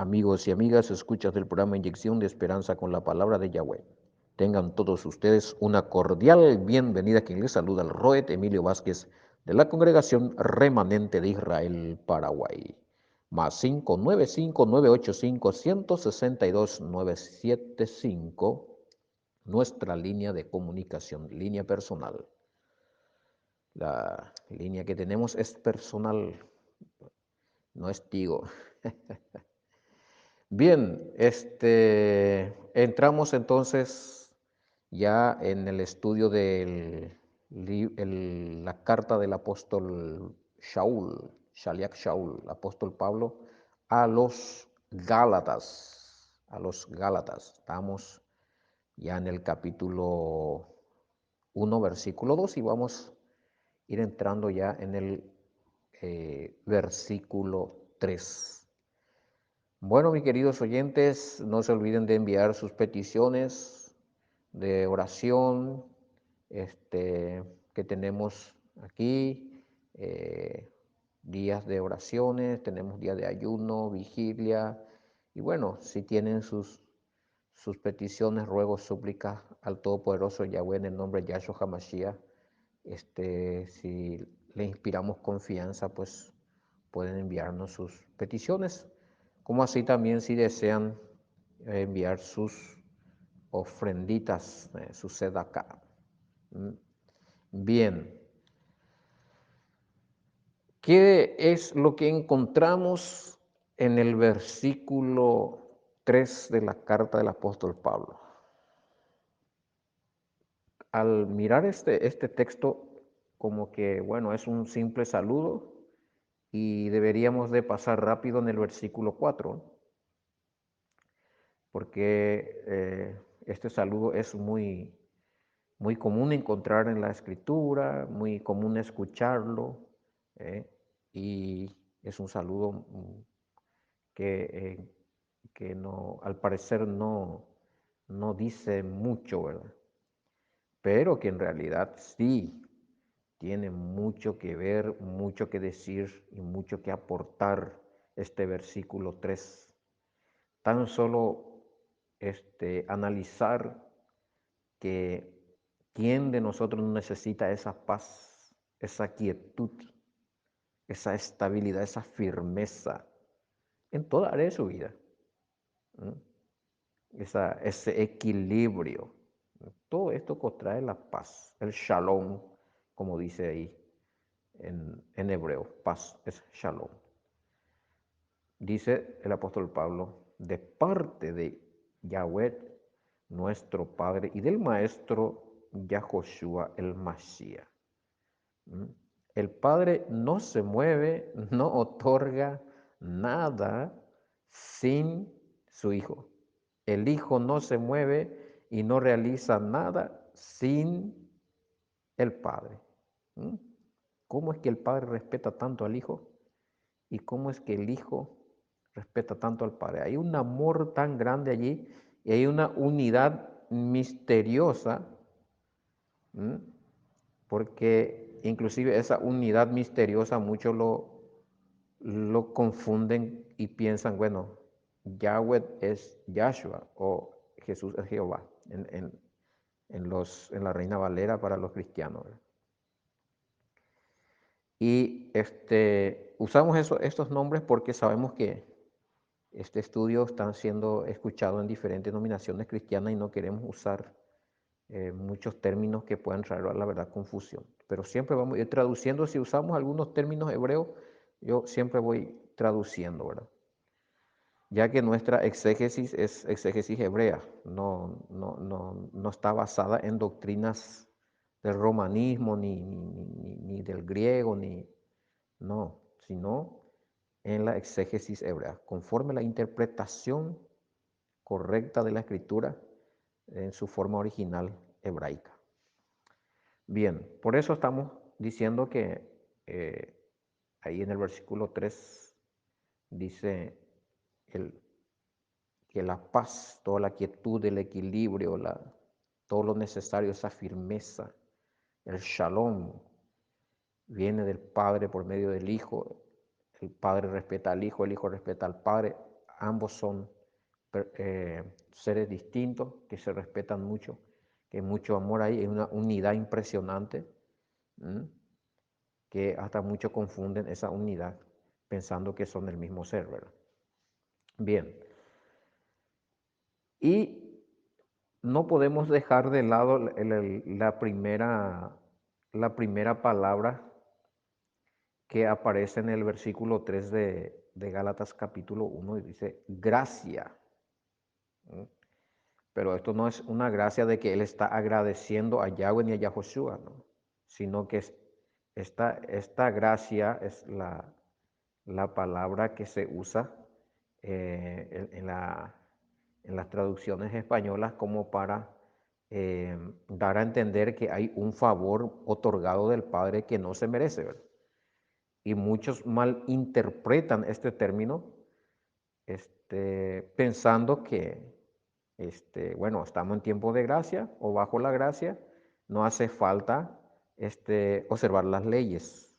Amigos y amigas, escuchas del programa Inyección de Esperanza con la Palabra de Yahweh. Tengan todos ustedes una cordial bienvenida. Quien les saluda el Roet Emilio Vázquez de la Congregación Remanente de Israel, Paraguay. Más 595-985-162-975, nuestra línea de comunicación, línea personal. La línea que tenemos es personal, no es Tigo. Bien, entramos entonces ya en el estudio de la carta del apóstol Shaul, Shaliach Shaul, apóstol Pablo, a los Gálatas, Estamos ya en el capítulo 1, versículo 2 y vamos a ir entrando ya en el versículo 3. Bueno, mis queridos oyentes, no se olviden de enviar sus peticiones de oración que tenemos aquí, días de oraciones, tenemos días de ayuno, vigilia, y bueno, si tienen sus peticiones, ruegos, súplicas al Todopoderoso Yahweh en el nombre de Yahshua HaMashiach, si le inspiramos confianza, pues pueden enviarnos sus peticiones, como así también si desean enviar sus ofrenditas, su sedacá. Bien, ¿qué es lo que encontramos en el versículo 3 de la carta del apóstol Pablo? Al mirar este texto, como que, bueno, es un simple saludo y deberíamos de pasar rápido en el versículo 4, porque este saludo es muy común encontrar en la escritura, muy común escucharlo, y es un saludo que, que no, al parecer no dice mucho, ¿verdad? Pero que en realidad sí tiene mucho que ver, mucho que decir y mucho que aportar este versículo 3. Tan solo analizar que quién de nosotros no necesita esa paz, esa quietud, esa estabilidad, esa firmeza en toda área de su vida. Ese equilibrio. Todo esto contrae la paz, el shalom, como dice ahí en hebreo. Paz es shalom. Dice el apóstol Pablo, de parte de Yahweh, nuestro Padre, y del Maestro Yahoshua el Mashiach. El Padre no se mueve, no otorga nada sin su Hijo. El Hijo no se mueve y no realiza nada sin el Padre. ¿Cómo es que el Padre respeta tanto al Hijo? ¿Y cómo es que el Hijo respeta tanto al Padre? Hay un amor tan grande allí y hay una unidad misteriosa, porque inclusive esa unidad misteriosa muchos lo confunden y piensan, bueno, Yahweh es Yahshua o Jesús es Jehová en la Reina Valera para los cristianos, ¿verdad? Y usamos estos nombres porque sabemos que este estudio está siendo escuchado en diferentes denominaciones cristianas y no queremos usar muchos términos que puedan traer a la verdad confusión. Pero siempre vamos a ir traduciendo. Si usamos algunos términos hebreos, yo siempre voy traduciendo, ¿verdad? Ya que nuestra exégesis es exégesis hebrea, no está basada en doctrinas del romanismo, ni del griego, no, sino en la exégesis hebrea, conforme a la interpretación correcta de la escritura en su forma original hebraica. Bien, por eso estamos diciendo que ahí en el versículo 3 dice que la paz, toda la quietud, el equilibrio, todo lo necesario, esa firmeza, el shalom, viene del Padre por medio del Hijo. El Padre respeta al Hijo, el Hijo respeta al Padre. ambos son seres distintos, que se respetan mucho, que hay mucho amor ahí, hay una unidad impresionante, que hasta muchos confunden esa unidad pensando que son el mismo ser, ¿verdad? Bien, y no podemos dejar de lado la primera palabra que aparece en el versículo 3 de Gálatas capítulo 1 y dice gracia. Pero esto no es una gracia de que él está agradeciendo a Yahweh ni a Yahoshua, ¿no? Sino que esta gracia es la palabra que se usa en las traducciones españolas como para dar a entender que hay un favor otorgado del Padre que no se merece, ¿verdad? Y muchos malinterpretan este término pensando que, bueno, estamos en tiempo de gracia o bajo la gracia, no hace falta observar las leyes.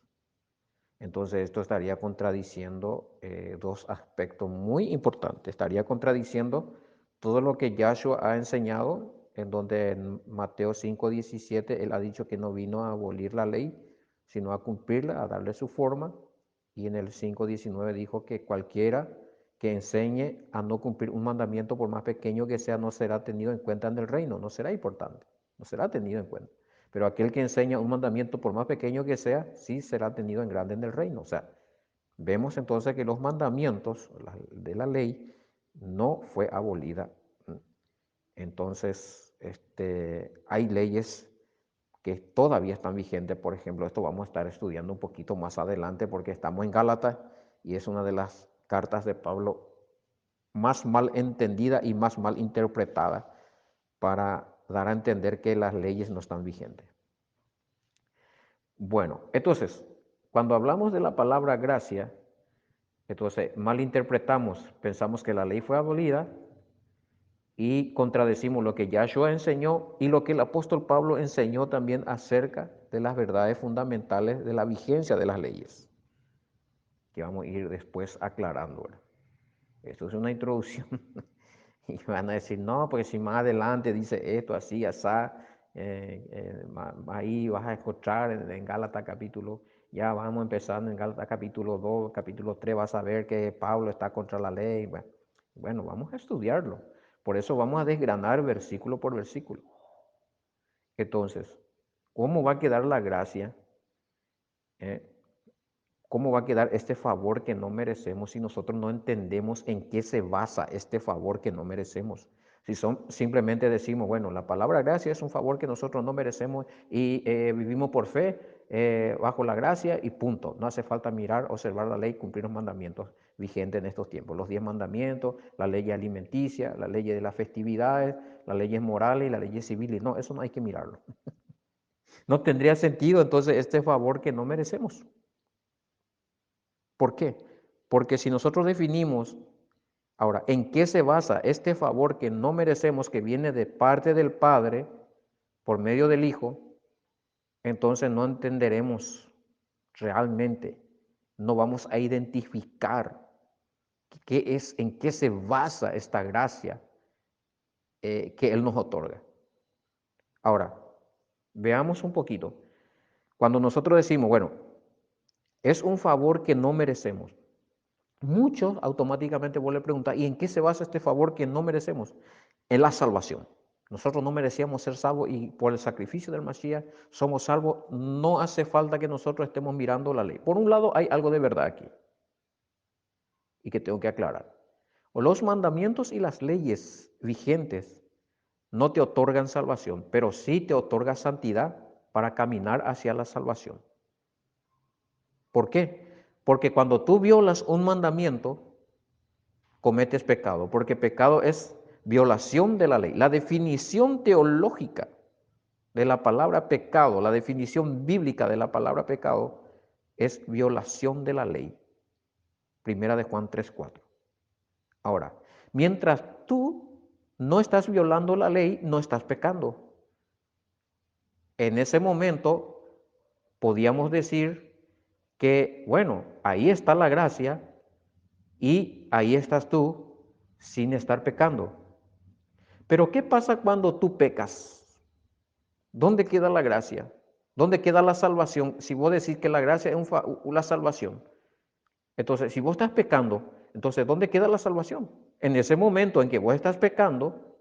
Entonces esto estaría contradiciendo dos aspectos muy importantes. Estaría contradiciendo todo lo que Yahshua ha enseñado, en donde en Mateo 5:17 él ha dicho que no vino a abolir la ley, sino a cumplirla, a darle su forma. Y en el 5:19 dijo que cualquiera que enseñe a no cumplir un mandamiento, por más pequeño que sea, no será tenido en cuenta en el reino, no será importante, no será tenido en cuenta. Pero aquel que enseña un mandamiento, por más pequeño que sea, sí será tenido en grande en el reino. O sea, vemos entonces que los mandamientos de la ley no fue abolida. Entonces, hay leyes que todavía están vigentes. Por ejemplo, esto vamos a estar estudiando un poquito más adelante porque estamos en Gálatas y es una de las cartas de Pablo más mal entendida y más mal interpretada para dar a entender que las leyes no están vigentes. Bueno, entonces, cuando hablamos de la palabra gracia, entonces malinterpretamos, pensamos que la ley fue abolida y contradecimos lo que Yahshua enseñó y lo que el apóstol Pablo enseñó también acerca de las verdades fundamentales de la vigencia de las leyes, que vamos a ir después aclarando. Esto es una introducción y van a decir, no, porque si más adelante dice esto, así, asá, ahí vas a encontrar en Gálatas capítulo, ya vamos empezando en Gálatas capítulo 2, capítulo 3, vas a ver que Pablo está contra la ley. Bueno, vamos a estudiarlo. Por eso vamos a desgranar versículo por versículo. Entonces, ¿cómo va a quedar la gracia? ¿Cómo va a quedar este favor que no merecemos si nosotros no entendemos en qué se basa este favor que no merecemos? Si simplemente decimos, bueno, la palabra gracia es un favor que nosotros no merecemos y vivimos por fe bajo la gracia y punto. No hace falta mirar, observar la ley, cumplir los mandamientos vigentes en estos tiempos. Los 10 mandamientos, la ley alimenticia, la ley de las festividades, las leyes morales y las leyes civiles. No, eso no hay que mirarlo. No tendría sentido entonces este favor que no merecemos. ¿Por qué? Porque si nosotros definimos, ahora, ¿en qué se basa este favor que no merecemos, que viene de parte del Padre por medio del Hijo? Entonces no entenderemos realmente, no vamos a identificar en qué se basa esta gracia que Él nos otorga. Ahora, veamos un poquito. Cuando nosotros decimos, bueno, es un favor que no merecemos, muchos automáticamente vuelven a preguntar, ¿y en qué se basa este favor que no merecemos? En la salvación. Nosotros no merecíamos ser salvos y por el sacrificio del Mashiach somos salvos. No hace falta que nosotros estemos mirando la ley. Por un lado hay algo de verdad aquí y que tengo que aclarar. Los mandamientos y las leyes vigentes no te otorgan salvación, pero sí te otorga santidad para caminar hacia la salvación. ¿Por qué? Porque cuando tú violas un mandamiento, cometes pecado, porque pecado es violación de la ley. La definición teológica de la palabra pecado, la definición bíblica de la palabra pecado, es violación de la ley. Primera de Juan 3:4. Ahora, mientras tú no estás violando la ley, no estás pecando. En ese momento podíamos decir que, bueno, ahí está la gracia y ahí estás tú sin estar pecando. Pero ¿qué pasa cuando tú pecas? ¿Dónde queda la gracia? ¿Dónde queda la salvación? Si vos decís que la gracia es la salvación. Entonces, si vos estás pecando, entonces ¿dónde queda la salvación? En ese momento en que vos estás pecando,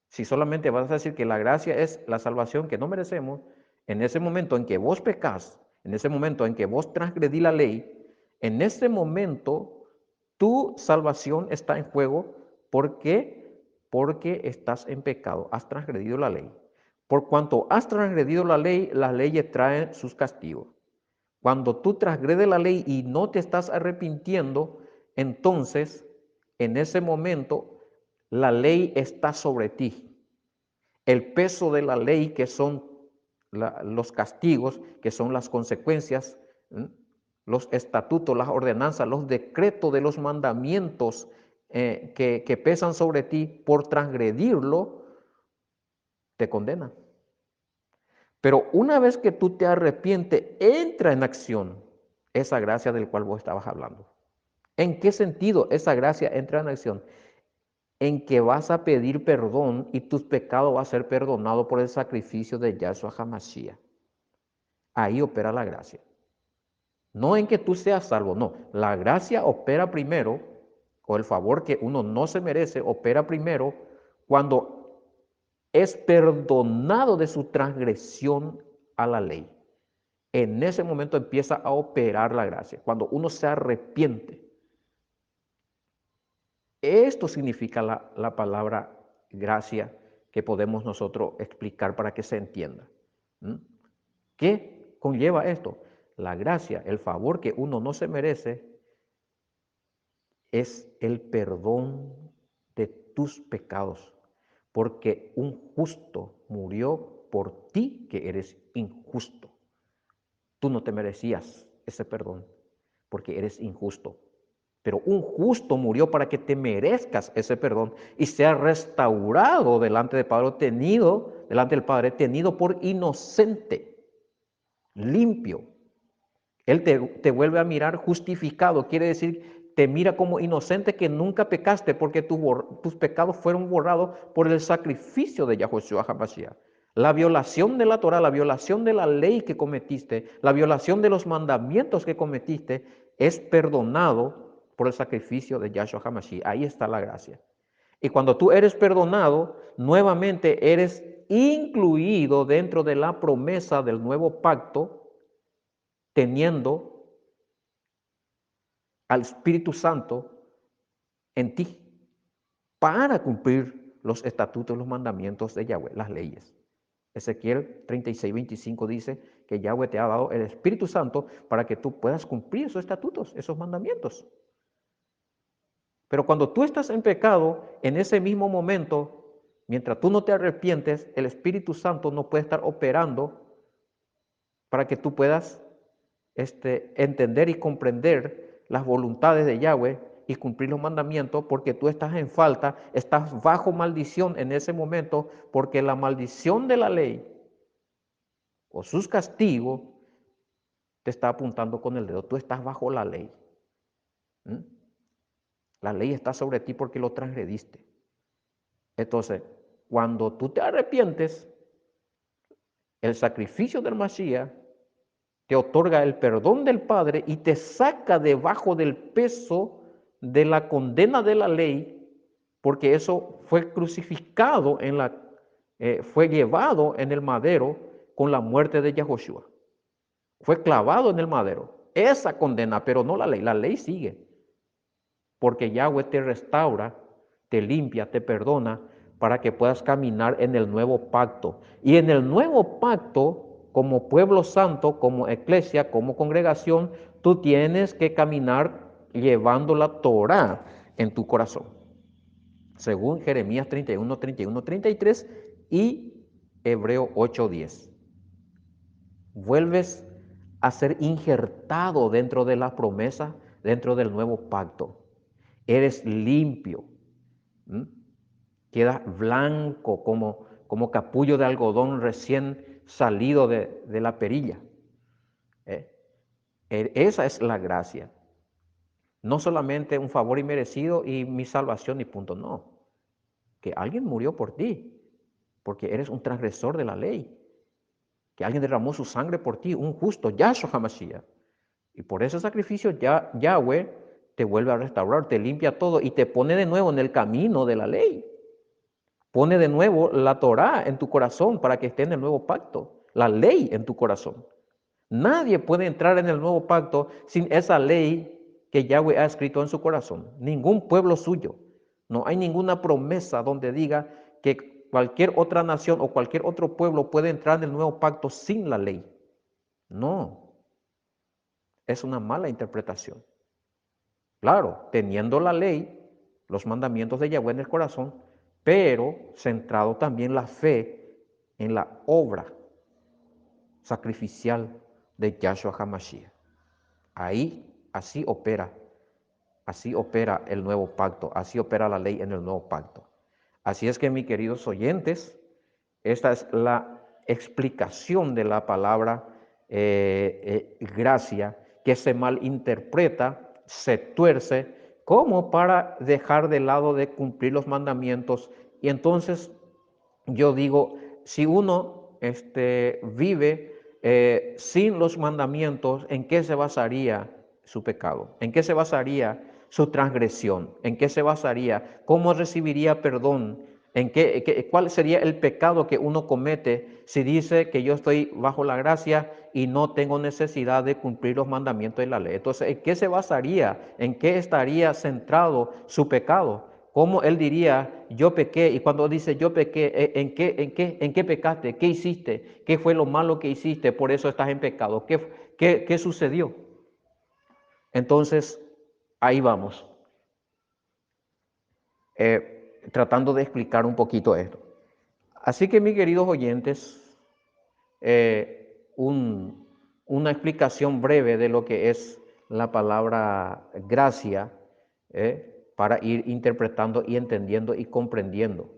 si solamente vas a decir que la gracia es la salvación que no merecemos, en ese momento en que vos pecas, en ese momento en que vos transgredí la ley, en ese momento tu salvación está en juego. ¿Por qué? Porque estás en pecado, has transgredido la ley. Por cuanto has transgredido la ley, las leyes traen sus castigos. Cuando tú transgredes la ley y no te estás arrepintiendo, entonces en ese momento la ley está sobre ti. El peso de la ley, que son los castigos, que son las consecuencias, los estatutos, las ordenanzas, los decretos de los mandamientos que pesan sobre ti por transgredirlo, te condenan. Pero una vez que tú te arrepientes, entra en acción esa gracia del cual vos estabas hablando. ¿En qué sentido esa gracia entra en acción? En que vas a pedir perdón y tus pecados van a ser perdonados por el sacrificio de Yahshua HaMashiach. Ahí opera la gracia. No en que tú seas salvo, no. La gracia opera primero, o el favor que uno no se merece, opera primero cuando es perdonado de su transgresión a la ley. En ese momento empieza a operar la gracia, cuando uno se arrepiente. Esto significa la palabra gracia que podemos nosotros explicar para que se entienda. ¿Qué conlleva esto? La gracia, el favor que uno no se merece, es el perdón de tus pecados, porque un justo murió por ti que eres injusto. Tú no te merecías ese perdón porque eres injusto. Pero un justo murió para que te merezcas ese perdón y sea restaurado delante del Padre, tenido por inocente, limpio. Él te vuelve a mirar justificado, quiere decir, te mira como inocente que nunca pecaste porque tus pecados fueron borrados por el sacrificio de Yahushua HaMashiach. La violación de la Torah, la violación de la ley que cometiste, la violación de los mandamientos que cometiste, es perdonado por el sacrificio de Yahshua HaMashiach. Ahí está la gracia. Y cuando tú eres perdonado, nuevamente eres incluido dentro de la promesa del nuevo pacto, teniendo al Espíritu Santo en ti para cumplir los estatutos, los mandamientos de Yahweh, las leyes. Ezequiel 36:25 dice que Yahweh te ha dado el Espíritu Santo para que tú puedas cumplir esos estatutos, esos mandamientos. Pero cuando tú estás en pecado, en ese mismo momento, mientras tú no te arrepientes, el Espíritu Santo no puede estar operando para que tú puedas entender y comprender las voluntades de Yahweh y cumplir los mandamientos, porque tú estás en falta, estás bajo maldición en ese momento, porque la maldición de la ley o sus castigos te está apuntando con el dedo. Tú estás bajo la ley. La ley está sobre ti porque lo transgrediste. Entonces, cuando tú te arrepientes, el sacrificio del Mashiach te otorga el perdón del Padre y te saca debajo del peso de la condena de la ley, porque eso fue crucificado fue llevado en el madero con la muerte de Yahushua. Fue clavado en el madero. Esa condena, pero no la ley. La ley sigue, porque Yahweh te restaura, te limpia, te perdona, para que puedas caminar en el nuevo pacto. Y en el nuevo pacto, como pueblo santo, como iglesia, como congregación, tú tienes que caminar llevando la Torah en tu corazón. Según Jeremías 31, 31, 33 y Hebreo 8:10. Vuelves a ser injertado dentro de la promesa, dentro del nuevo pacto. Eres limpio. Quedas blanco como capullo de algodón recién salido de la perilla. Esa es la gracia. No solamente un favor inmerecido y mi salvación y punto, no. Que alguien murió por ti, porque eres un transgresor de la ley. Que alguien derramó su sangre por ti, un justo, Yahshua HaMashiach. Y por ese sacrificio Yahweh te vuelve a restaurar, te limpia todo y te pone de nuevo en el camino de la ley. Pone de nuevo la Torá en tu corazón para que esté en el nuevo pacto, la ley en tu corazón. Nadie puede entrar en el nuevo pacto sin esa ley que Yahweh ha escrito en su corazón. Ningún pueblo suyo. No hay ninguna promesa donde diga que cualquier otra nación o cualquier otro pueblo puede entrar en el nuevo pacto sin la ley. No, es una mala interpretación. Claro, teniendo la ley, los mandamientos de Yahweh en el corazón, pero centrado también la fe en la obra sacrificial de Yahshua HaMashiach. Ahí, así opera el nuevo pacto, así opera la ley en el nuevo pacto. Así es que, mis queridos oyentes, esta es la explicación de la palabra gracia, que se malinterpreta, se tuerce, como para dejar de lado de cumplir los mandamientos. Y entonces yo digo, si uno vive sin los mandamientos, ¿en qué se basaría su pecado? ¿En qué se basaría su transgresión? ¿En qué se basaría? ¿Cómo recibiría perdón? ¿Cuál sería el pecado que uno comete si dice que yo estoy bajo la gracia y no tengo necesidad de cumplir los mandamientos de la ley? Entonces, ¿en qué se basaría? ¿En qué estaría centrado su pecado? ¿Cómo él diría, yo pequé? Y cuando dice yo pequé, ¿en qué pecaste? ¿Qué hiciste? ¿Qué fue lo malo que hiciste? Por eso estás en pecado. ¿Qué sucedió? Entonces, ahí vamos, tratando de explicar un poquito esto. Así que, mis queridos oyentes, una explicación breve de lo que es la palabra gracia, para ir interpretando y entendiendo y comprendiendo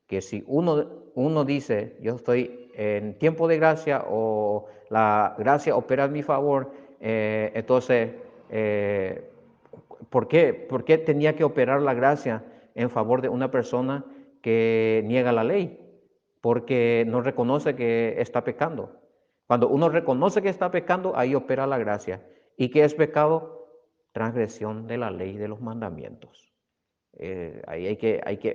que si uno dice, yo estoy en tiempo de gracia o la gracia opera en mi favor, entonces, ¿por qué tenía que operar la gracia en favor de una persona que niega la ley? Porque no reconoce que está pecando. Cuando uno reconoce que está pecando, ahí opera la gracia. ¿Y qué es pecado? Transgresión de la ley, de los mandamientos. Ahí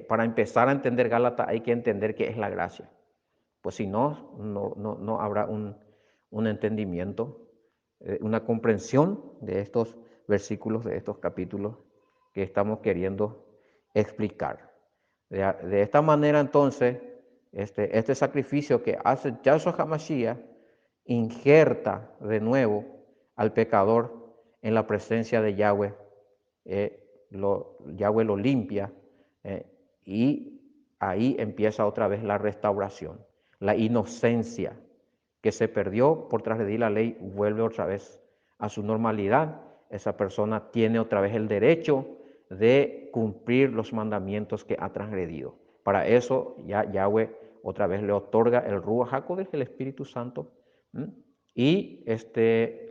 para empezar a entender Gálatas, hay que entender qué es la gracia. Pues si no habrá un entendimiento, una comprensión de estos versículos, de estos capítulos que estamos queriendo explicar. De esta manera, entonces, este sacrificio que hace Yahshua HaMashiach injerta de nuevo al pecador en la presencia de Yahweh. Yahweh lo limpia, y ahí empieza otra vez la restauración. La inocencia que se perdió por transgredir la ley vuelve otra vez a su normalidad. Esa persona tiene otra vez el derecho de cumplir los mandamientos que ha transgredido. Para eso Yahweh otra vez le otorga el Ruach HaKodesh, el Espíritu Santo, y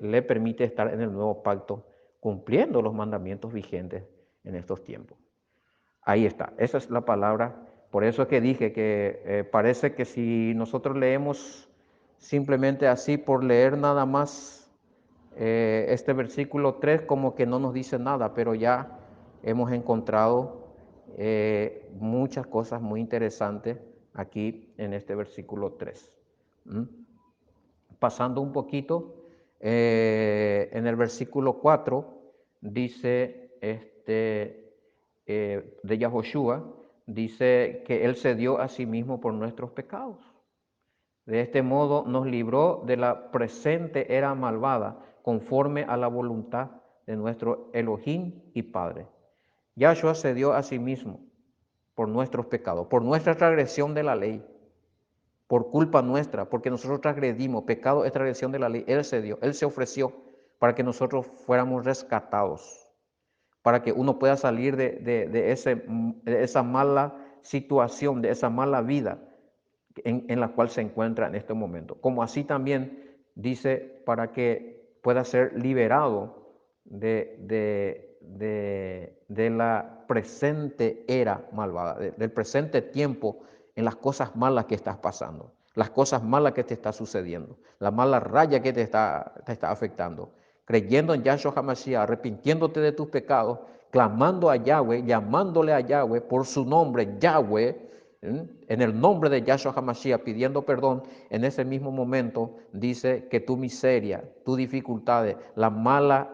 le permite estar en el nuevo pacto cumpliendo los mandamientos vigentes en estos tiempos. Ahí está, esa es la palabra. Por eso es que dije que parece que si nosotros leemos simplemente así por leer nada más este versículo 3, como que no nos dice nada, pero ya hemos encontrado muchas cosas muy interesantes aquí en este versículo 3. Pasando un poquito, en el versículo 4 dice de Yahoshua, dice que Él se dio a sí mismo por nuestros pecados. De este modo nos libró de la presente era malvada, conforme a la voluntad de nuestro Elohim y Padre. Yahshua se dio a sí mismo por nuestros pecados, por nuestra transgresión de la ley, por culpa nuestra, porque nosotros transgredimos. Pecado es transgresión de la ley. Él se dio, Él se ofreció para que nosotros fuéramos rescatados, para que uno pueda salir de esa mala situación, de esa mala vida en la cual se encuentra en este momento. Como así también dice, para que pueda ser liberado de la presente era malvada, del presente tiempo en las cosas malas que estás pasando, las cosas malas que te está sucediendo, la mala raya que te está afectando. Creyendo en Yahshua HaMashiach, arrepintiéndote de tus pecados, clamando a Yahweh, llamándole a Yahweh por su nombre, Yahweh, en el nombre de Yahshua HaMashiach, pidiendo perdón. En ese mismo momento dice que tu miseria, tus dificultades, la mala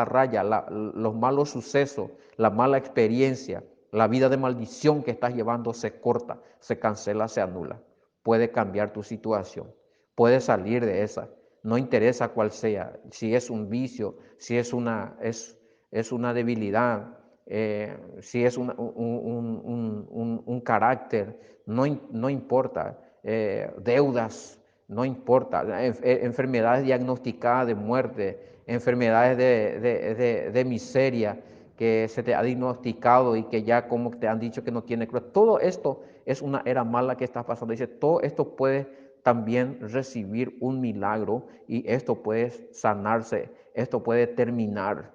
raya, los malos sucesos, la mala experiencia, la vida de maldición que estás llevando se corta, se cancela, se anula. Puede cambiar tu situación, puedes salir de esa. No interesa cuál sea, si es un vicio, si es una debilidad, si es un carácter, no importa, deudas, no importa, enfermedades diagnosticadas de muerte, enfermedades de miseria que se te ha diagnosticado y que ya como te han dicho que no tiene cura. Todo esto es una era mala que estás pasando. Dice, todo esto puede también recibir un milagro y esto puede sanarse, esto puede terminar,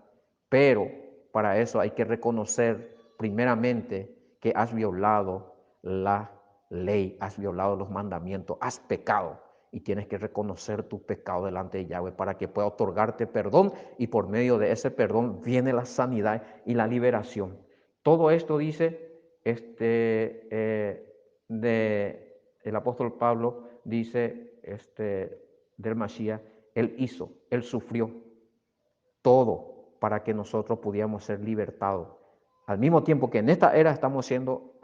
pero para eso hay que reconocer primeramente que has violado la ley, has violado los mandamientos, has pecado y tienes que reconocer tu pecado delante de Yahweh para que pueda otorgarte perdón y por medio de ese perdón viene la sanidad y la liberación. Todo esto dice el apóstol Pablo, dice del Mashiach, él hizo, él sufrió todo para que nosotros pudiéramos ser libertados. Al mismo tiempo que en esta era estamos siendo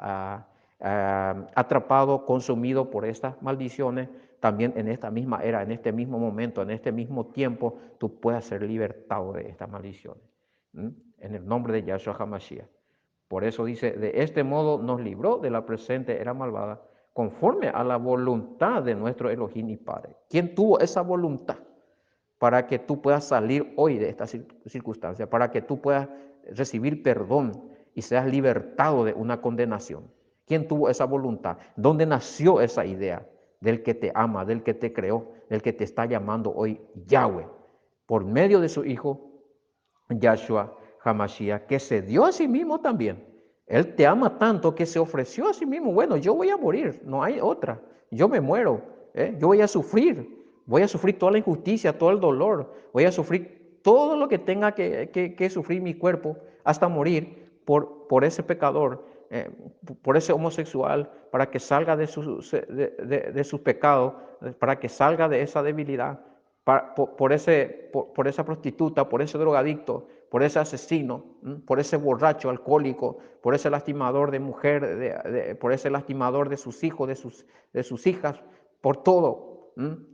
atrapados, consumidos por estas maldiciones, también en esta misma era, en este mismo momento, en este mismo tiempo, tú puedas ser libertado de estas maldiciones. En el nombre de Yahshua HaMashiach. Por eso dice, de este modo nos libró de la presente era malvada, conforme a la voluntad de nuestro Elohim y Padre. ¿Quién tuvo esa voluntad para que tú puedas salir hoy de esta circunstancia, para que tú puedas recibir perdón y seas libertado de una condenación? ¿Quién tuvo esa voluntad? ¿Dónde nació esa idea? Del que te ama, del que te creó, del que te está llamando hoy Yahweh, por medio de su Hijo, Yahshua HaMashiach, que se dio a sí mismo también. Él te ama tanto que se ofreció a sí mismo. Bueno, yo voy a morir, no hay otra. Yo me muero, yo voy a sufrir toda la injusticia, todo el dolor, voy a sufrir todo lo que tenga que sufrir mi cuerpo hasta morir por ese pecador, por ese homosexual, para que salga de sus pecados, para que salga de esa debilidad, por esa prostituta, por ese drogadicto, por ese asesino, por ese borracho alcohólico, por ese lastimador de mujer, por ese lastimador de sus hijos, de sus hijas, por todo.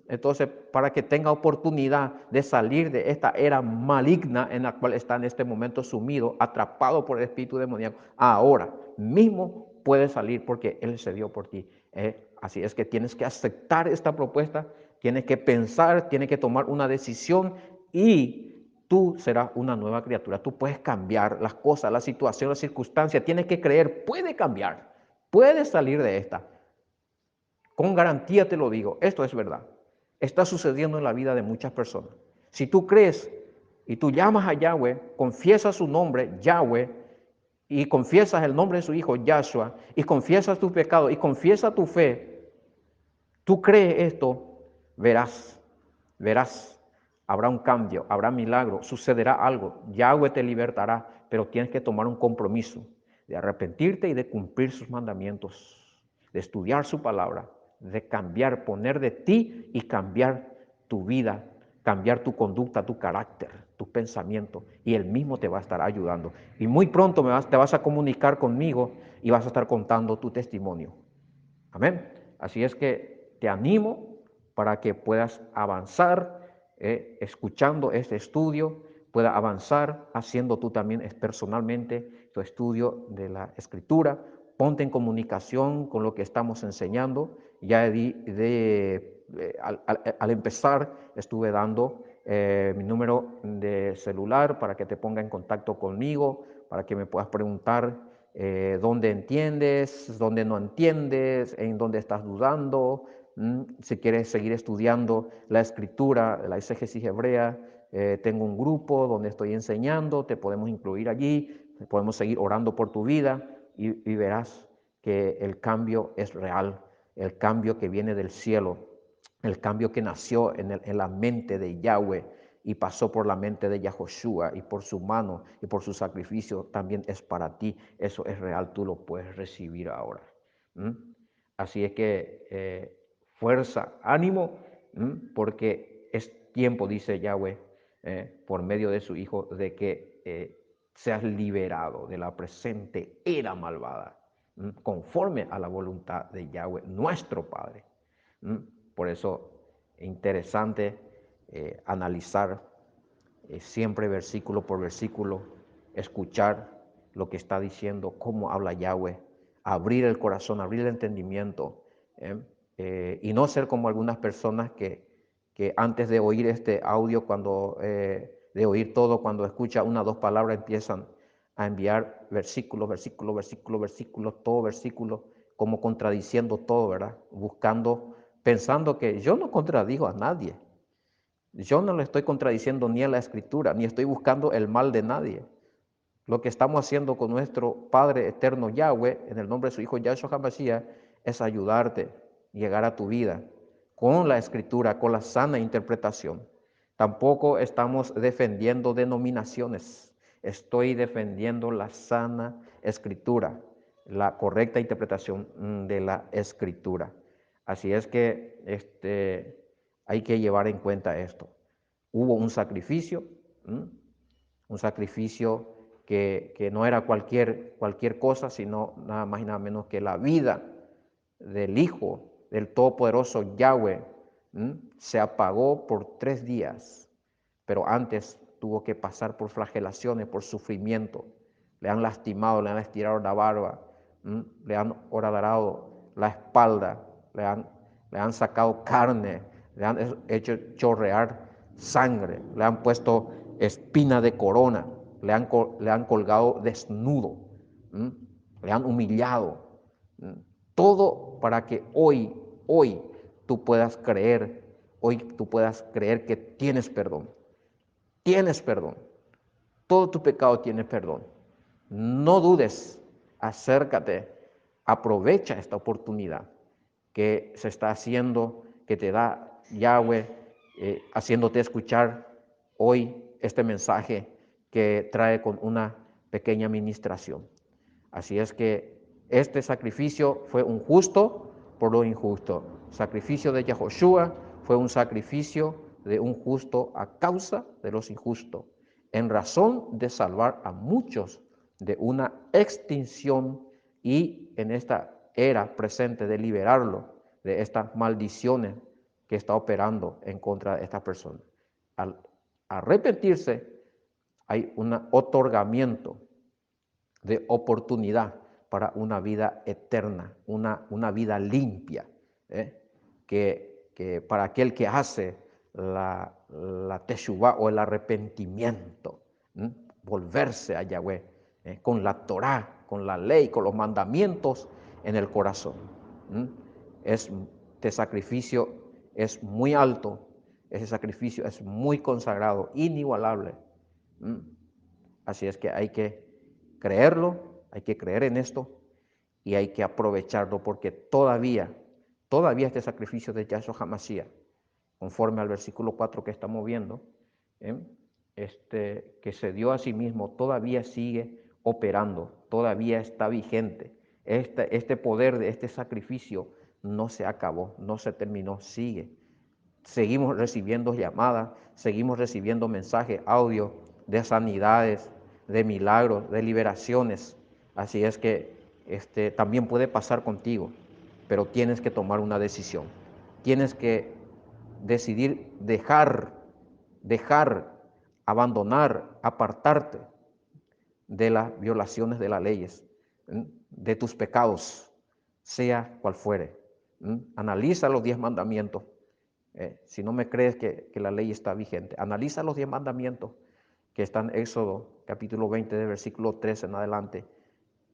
Entonces, para que tenga oportunidad de salir de esta era maligna en la cual está en este momento sumido, atrapado por el espíritu demoníaco, ahora mismo puede salir porque Él se dio por ti. Así es que tienes que aceptar esta propuesta, tienes que pensar, tienes que tomar una decisión y tú serás una nueva criatura. Tú puedes cambiar las cosas, la situación, la circunstancia. Tienes que creer, puede cambiar, puedes salir de esta. Con garantía te lo digo, esto es verdad. Está sucediendo en la vida de muchas personas. Si tú crees y tú llamas a Yahweh, confiesas su nombre, Yahweh, y confiesas el nombre de su Hijo, Yahshua, y confiesas tu pecado y confiesas tu fe, tú crees esto, verás, habrá un cambio, habrá milagro, sucederá algo, Yahweh te libertará, pero tienes que tomar un compromiso de arrepentirte y de cumplir sus mandamientos, de estudiar su palabra, de cambiar, poner de ti y cambiar tu vida, cambiar tu conducta, tu carácter, tus pensamientos, y Él mismo te va a estar ayudando. Y muy pronto te vas a comunicar conmigo y vas a estar contando tu testimonio. Amén. Así es que te animo para que puedas avanzar escuchando este estudio, puedas avanzar haciendo tú también personalmente tu estudio de la Escritura. Ponte en comunicación con lo que estamos enseñando. Ya al empezar estuve dando mi número de celular para que te ponga en contacto conmigo, para que me puedas preguntar dónde entiendes, dónde no entiendes, en dónde estás dudando. Si quieres seguir estudiando la escritura, la exégesis hebrea, tengo un grupo donde estoy enseñando, te podemos incluir allí, podemos seguir orando por tu vida y verás que el cambio es real, el cambio que viene del cielo, el cambio que nació en la mente de Yahweh y pasó por la mente de Yahoshua y por su mano y por su sacrificio también es para ti. Eso es real, tú lo puedes recibir ahora. ¿Mm? Así es que fuerza, ánimo, porque es tiempo, dice Yahweh, por medio de su Hijo, de que seas liberado de la presente era malvada, conforme a la voluntad de Yahweh, nuestro Padre. Por eso es interesante analizar siempre versículo por versículo, escuchar lo que está diciendo, cómo habla Yahweh, abrir el corazón, abrir el entendimiento, y no ser como algunas personas que antes de oír este audio, de oír todo, cuando escucha una o dos palabras, empiezan a enviar versículos, todo versículo, como contradiciendo todo, ¿verdad? Buscando, pensando que yo no contradigo a nadie. Yo no le estoy contradiciendo ni a la Escritura, ni estoy buscando el mal de nadie. Lo que estamos haciendo con nuestro Padre eterno Yahweh, en el nombre de su Hijo Yahshua HaMashiach, es ayudarte a llegar a tu vida con la Escritura, con la sana interpretación. Tampoco estamos defendiendo denominaciones. Estoy defendiendo la sana Escritura, la correcta interpretación de la Escritura. Así es que hay que llevar en cuenta esto. Hubo un sacrificio que no era cualquier cosa, sino nada más y nada menos que la vida del Hijo del Todopoderoso Yahweh, se apagó por 3 días, pero antes tuvo que pasar por flagelaciones, por sufrimiento. Le han lastimado, le han estirado la barba, le han horadado la espalda, le han sacado carne, le han hecho chorrear sangre, le han puesto espina de corona, le han colgado desnudo, le han humillado. Todo para que hoy tú puedas creer, que tienes perdón. Tienes perdón. Todo tu pecado tiene perdón. No dudes, acércate, aprovecha esta oportunidad que se está haciendo, que te da Yahweh, haciéndote escuchar hoy este mensaje que trae con una pequeña ministración. Así es que este sacrificio fue un justo por lo injusto. Sacrificio de Yahoshua fue un sacrificio de un justo a causa de los injustos, en razón de salvar a muchos de una extinción y en esta era presente de liberarlo de estas maldiciones que está operando en contra de esta persona. Al arrepentirse hay un otorgamiento de oportunidad para una vida eterna, una vida limpia, que para aquel que hace la teshuvah o el arrepentimiento, volverse a Yahweh, con la Torah, con la ley, con los mandamientos en el corazón. Este sacrificio es muy alto, ese sacrificio es muy consagrado, inigualable. Así es que hay que creerlo, hay que creer en esto y hay que aprovecharlo porque todavía este sacrificio de Yahshua HaMashiach, conforme al versículo 4 que estamos viendo, que se dio a sí mismo, todavía sigue operando, todavía está vigente. Este poder de este sacrificio no se acabó, no se terminó, sigue. Seguimos recibiendo llamadas, seguimos recibiendo mensajes, audio de sanidades, de milagros, de liberaciones. Así es que también puede pasar contigo, pero tienes que tomar una decisión. Tienes que decidir dejar, abandonar, apartarte de las violaciones de las leyes, de tus pecados, sea cual fuere. Analiza los 10 mandamientos. Si no me crees que la ley está vigente, analiza los 10 mandamientos que están en Éxodo, capítulo 20, de versículo 13 en adelante,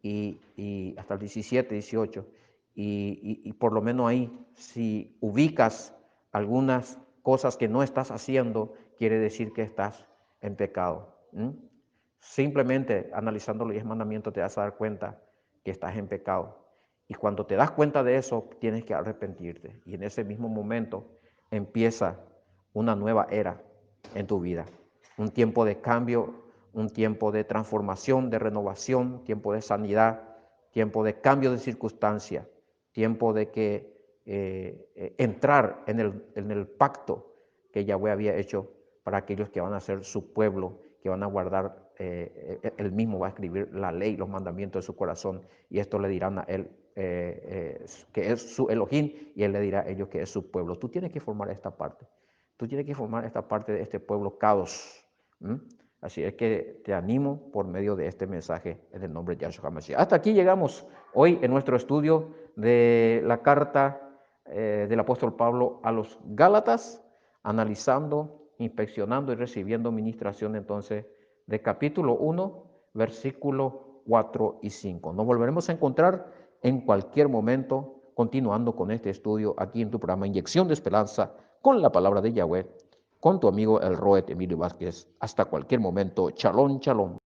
y hasta el 17, 18, y por lo menos ahí, si ubicas algunas cosas que no estás haciendo, quiere decir que estás en pecado. Simplemente analizando los 10 mandamientos te vas a dar cuenta que estás en pecado. Y cuando te das cuenta de eso, tienes que arrepentirte. Y en ese mismo momento empieza una nueva era en tu vida. Un tiempo de cambio, un tiempo de transformación, de renovación, tiempo de sanidad, tiempo de cambio de circunstancia, tiempo de que entrar en el pacto que Yahweh había hecho para aquellos que van a ser su pueblo, que van a guardar, él mismo va a escribir la ley, los mandamientos de su corazón, y esto le dirán a él que es su Elohim, y él le dirá a ellos que es su pueblo. Tú tienes que formar esta parte. Tú tienes que formar esta parte de este pueblo Kados. Así es que te animo por medio de este mensaje en el nombre de Yahshua HaMashiach. Hasta aquí llegamos hoy en nuestro estudio de la carta del apóstol Pablo a los Gálatas, analizando, inspeccionando y recibiendo ministración entonces de capítulo 1, versículo 4 y 5. Nos volveremos a encontrar en cualquier momento, continuando con este estudio aquí en tu programa Inyección de Esperanza con la palabra de Yahweh, con tu amigo el Roet Emilio Vázquez. Hasta cualquier momento. Shalom, shalom.